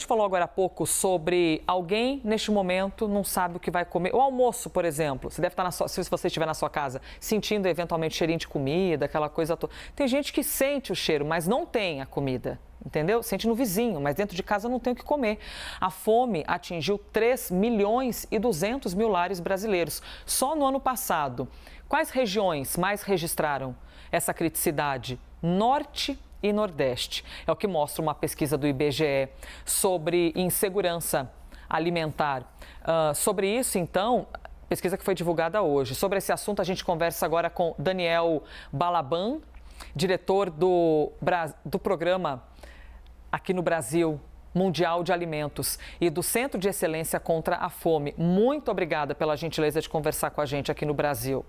falou agora há pouco sobre alguém, neste momento, não sabe o que vai comer. O almoço, por exemplo, você deve estar, se você estiver na sua casa, sentindo eventualmente cheirinho de comida, aquela coisa toda. Tem gente que sente o cheiro, mas não tem a comida, entendeu? Sente no vizinho, mas dentro de casa não tem o que comer. A fome atingiu 3 milhões e 200 mil lares brasileiros. Só no ano passado. Quais regiões mais registraram essa criticidade? Norte e Nordeste. É o que mostra uma pesquisa do IBGE sobre insegurança alimentar. Sobre isso, então, pesquisa que foi divulgada hoje. Sobre esse assunto, a gente conversa agora com Daniel Balaban, diretor do programa aqui no Brasil, Mundial de Alimentos e do Centro de Excelência contra a Fome. Muito obrigada pela gentileza de conversar com a gente aqui no Brasil.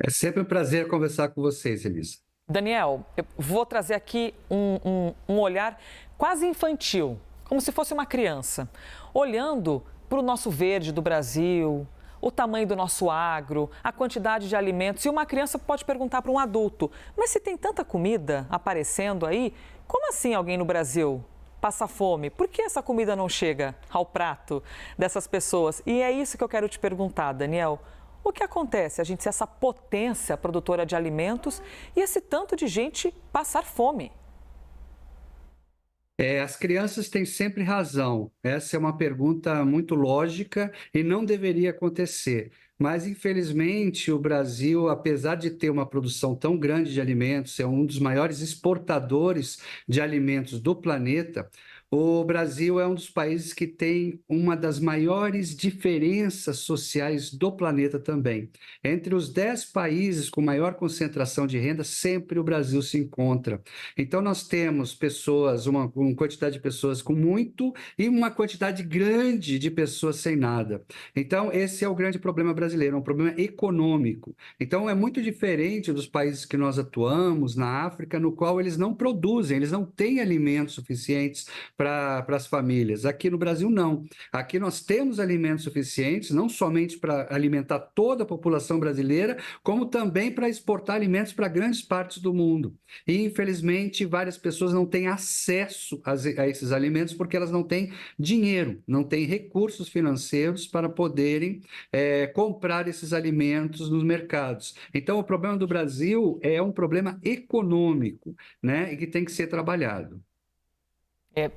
É sempre um prazer conversar com vocês, Elisa. Daniel, eu vou trazer aqui um olhar quase infantil, como se fosse uma criança, olhando para o nosso verde do Brasil, o tamanho do nosso agro, a quantidade de alimentos. E uma criança pode perguntar para um adulto, mas se tem tanta comida aparecendo aí, como assim alguém no Brasil passa fome? Por que essa comida não chega ao prato dessas pessoas? E é isso que eu quero te perguntar, Daniel. O que acontece? A gente ser essa potência produtora de alimentos e esse tanto de gente passar fome. As crianças têm sempre razão. Essa é uma pergunta muito lógica e não deveria acontecer. Mas, infelizmente, o Brasil, apesar de ter uma produção tão grande de alimentos, é um dos maiores exportadores de alimentos do planeta. O Brasil é um dos países que tem uma das maiores diferenças sociais do planeta também. Entre os 10 países com maior concentração de renda, sempre o Brasil se encontra. Então, nós temos pessoas, uma quantidade de pessoas com muito e uma quantidade grande de pessoas sem nada. Então, esse é o grande problema brasileiro, é um problema econômico. Então, é muito diferente dos países que nós atuamos, na África, no qual eles não produzem, eles não têm alimentos suficientes para as famílias. Aqui no Brasil, não. Aqui nós temos alimentos suficientes, não somente para alimentar toda a população brasileira, como também para exportar alimentos para grandes partes do mundo. E, infelizmente, várias pessoas não têm acesso a esses alimentos porque elas não têm dinheiro, não têm recursos financeiros para poderem comprar esses alimentos nos mercados. Então, o problema do Brasil é um problema econômico, né, e que tem que ser trabalhado. É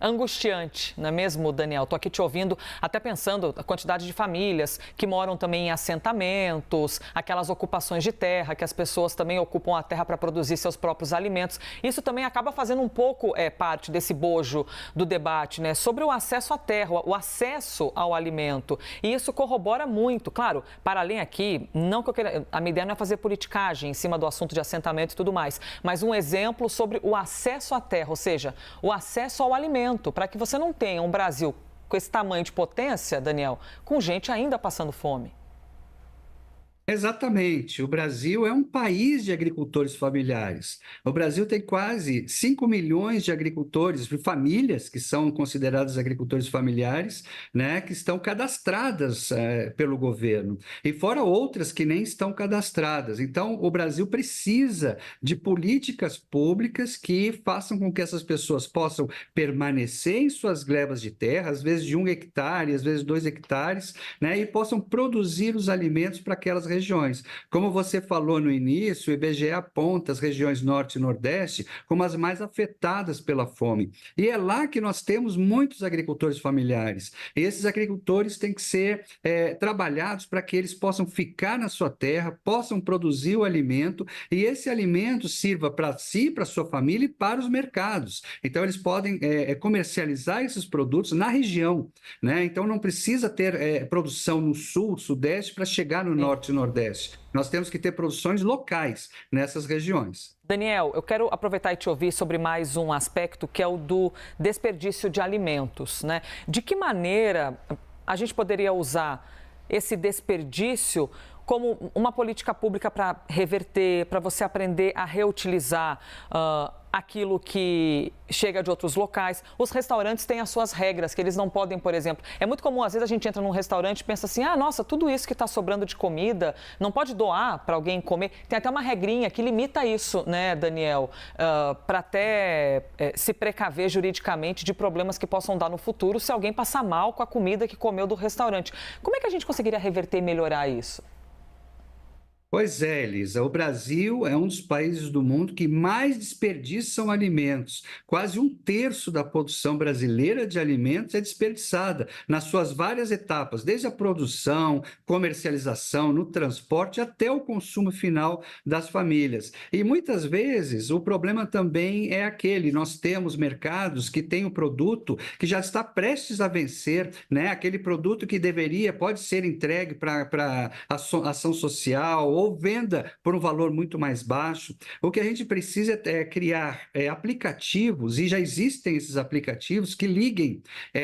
angustiante, não é mesmo, Daniel? Estou aqui te ouvindo, até pensando a quantidade de famílias que moram também em assentamentos, aquelas ocupações de terra, que as pessoas também ocupam a terra para produzir seus próprios alimentos. Isso também acaba fazendo um pouco parte desse bojo do debate, né? Sobre o acesso à terra, o acesso ao alimento. E isso corrobora muito, claro, para além aqui, não que eu queira, a minha ideia não é fazer politicagem em cima do assunto de assentamento e tudo mais, mas um exemplo sobre o acesso à terra, ou seja, o acesso ao alimento, para que você não tenha um Brasil com esse tamanho de potência, Daniel, com gente ainda passando fome. Exatamente. O Brasil é um país de agricultores familiares. O Brasil tem quase 5 milhões de agricultores, de famílias que são considerados agricultores familiares, né, que estão cadastradas pelo governo. E fora outras que nem estão cadastradas. Então, o Brasil precisa de políticas públicas que façam com que essas pessoas possam permanecer em suas glebas de terra, às vezes de 1 hectare, às vezes 2 hectares, né, e possam produzir os alimentos para aquelas regiões. Como você falou no início, o IBGE aponta as regiões Norte e Nordeste como as mais afetadas pela fome. E é lá que nós temos muitos agricultores familiares. E esses agricultores têm que ser trabalhados para que eles possam ficar na sua terra, possam produzir o alimento e esse alimento sirva para si, para sua família e para os mercados. Então, eles podem comercializar esses produtos na região, né? Então, não precisa ter produção no Sul, Sudeste, para chegar no Norte e Nordeste. Nós temos que ter produções locais nessas regiões. Daniel, eu quero aproveitar e te ouvir sobre mais um aspecto, que é o do desperdício de alimentos, né? De que maneira a gente poderia usar esse desperdício como uma política pública para reverter, para você aprender a reutilizar aquilo que chega de outros locais. Os restaurantes têm as suas regras, que eles não podem, por exemplo... É muito comum, às vezes, a gente entra num restaurante e pensa assim, ah, nossa, tudo isso que está sobrando de comida, não pode doar para alguém comer. Tem até uma regrinha que limita isso, né, Daniel? Para até se precaver juridicamente de problemas que possam dar no futuro se alguém passar mal com a comida que comeu do restaurante. Como é que a gente conseguiria reverter e melhorar isso? Pois é, Elisa, o Brasil é um dos países do mundo que mais desperdiçam alimentos. Quase um terço da produção brasileira de alimentos é desperdiçada nas suas várias etapas, desde a produção, comercialização, no transporte até o consumo final das famílias. E muitas vezes o problema também é aquele: nós temos mercados que têm o produto que já está prestes a vencer, né? Aquele produto que pode ser entregue para ação social ou venda por um valor muito mais baixo. O que a gente precisa é criar aplicativos, e já existem esses aplicativos que liguem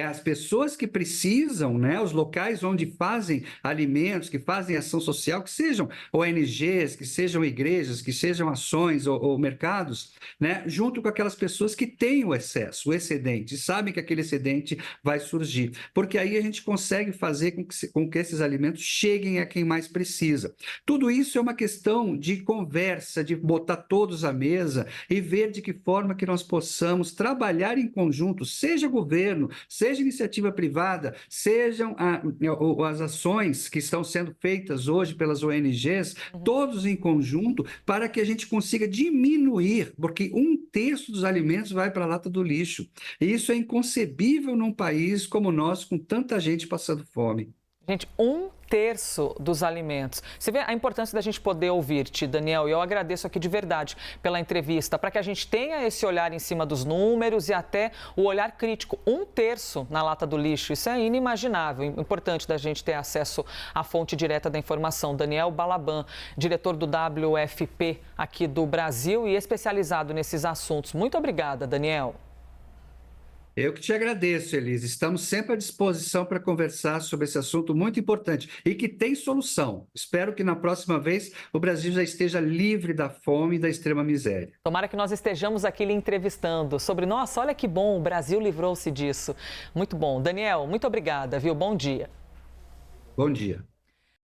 as pessoas que precisam, né, os locais onde fazem alimentos, que fazem ação social, que sejam ONGs, que sejam igrejas, que sejam ações ou mercados, né, junto com aquelas pessoas que têm o excesso, o excedente, e sabem que aquele excedente vai surgir. Porque aí a gente consegue fazer com que esses alimentos cheguem a quem mais precisa. Tudo isso é uma questão de conversa, de botar todos à mesa e ver de que forma que nós possamos trabalhar em conjunto, seja governo, seja iniciativa privada, sejam as ações que estão sendo feitas hoje pelas ONGs, todos em conjunto, para que a gente consiga diminuir, porque um terço dos alimentos vai para a lata do lixo. E isso é inconcebível num país como o nosso, com tanta gente passando fome. Gente, um terço dos alimentos. Você vê a importância da gente poder ouvir-te, Daniel, e eu agradeço aqui de verdade pela entrevista, para que a gente tenha esse olhar em cima dos números e até o olhar crítico. Um terço na lata do lixo, isso é inimaginável. Importante da gente ter acesso à fonte direta da informação. Daniel Balaban, diretor do WFP aqui do Brasil e especializado nesses assuntos. Muito obrigada, Daniel. Eu que te agradeço, Elisa. Estamos sempre à disposição para conversar sobre esse assunto muito importante e que tem solução. Espero que na próxima vez o Brasil já esteja livre da fome e da extrema miséria. Tomara que nós estejamos aqui lhe entrevistando sobre, nossa, olha que bom, o Brasil livrou-se disso. Muito bom. Daniel, muito obrigada, viu? Bom dia. Bom dia.